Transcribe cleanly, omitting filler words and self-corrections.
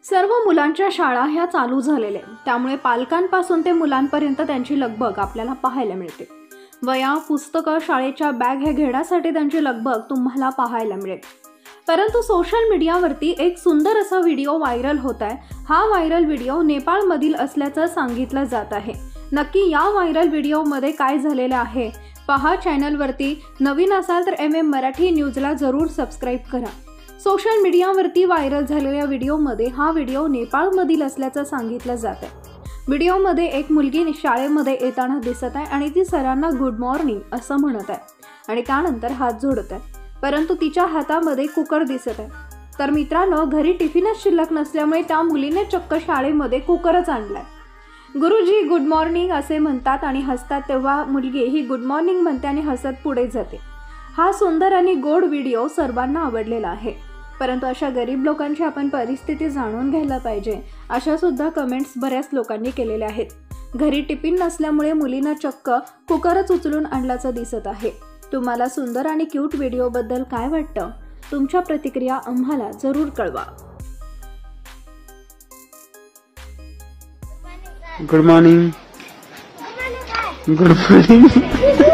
सर्व मुलांच्या शाळा ह्या चालू झालेल्या, त्यामुळे पालकांपासून ते मुलांपर्यंत त्यांची लगबग आपल्याला पाहायला मिळते। वह्या, पुस्तकं, शाळेच्या बॅग हे घेण्यासाठी त्यांची लगबग तुम्हाला पाहायला मिळेल। परंतु सोशल मीडियावरती एक सुंदर असा व्हिडिओ व्हायरल होत आहे। हा व्हायरल व्हिडिओ नेपाळमधील असल्याचं सांगितलं जात आहे। नक्की या व्हायरल व्हिडिओमध्ये काय झालेलं आहे पहा। चॅनलवरती नवीन असाल तर MM मराठी न्यूजला जरूर सबस्क्राईब करा। सोशल मीडियावरती व्हायरल झालेल्या व्हिडिओमध्ये हा व्हिडिओ नेपाळमधील असल्याचं सांगितलं जात आहे। व्हिडिओमध्ये एक मुलगी शाळेमध्ये येताना दिसत आहे आणि ती सरांना गुड मॉर्निंग असं म्हणत आहे आणि त्यानंतर हात जोडत आहे, परंतु तिच्या हातामध्ये कुकर दिसत आहे। तर मित्रांनो, घरी टिफिनच शिल्लक नसल्यामुळे त्या मुलीने चक्क शाळेमध्ये कुकरच आणलाय। गुरुजी गुड मॉर्निंग असे म्हणतात आणि हसतात, तेव्हा मुलगी ही गुड मॉर्निंग म्हणते आणि हसत पुढे जाते। हा सुंदर आणि गोड व्हिडिओ सर्वांना आवडलेला आहे, परंतु अशा गरीब लोकांची आपण परिस्थिती जाणून घ्यायला पाहिजे अशा सुद्धा कमेंट्स बऱ्याच लोकांनी केलेल्या आहेत। घरी टिफिन नसल्यामुळे मुलीनं चक्क कुकरच उचलून आणल्याचं दिसत आहे। तुम्हाला सुंदर आणि क्यूट व्हिडिओबद्दल काय वाटतं? तुमच्या प्रतिक्रिया आम्हाला जरूर कळवा। Good morning. Good morning.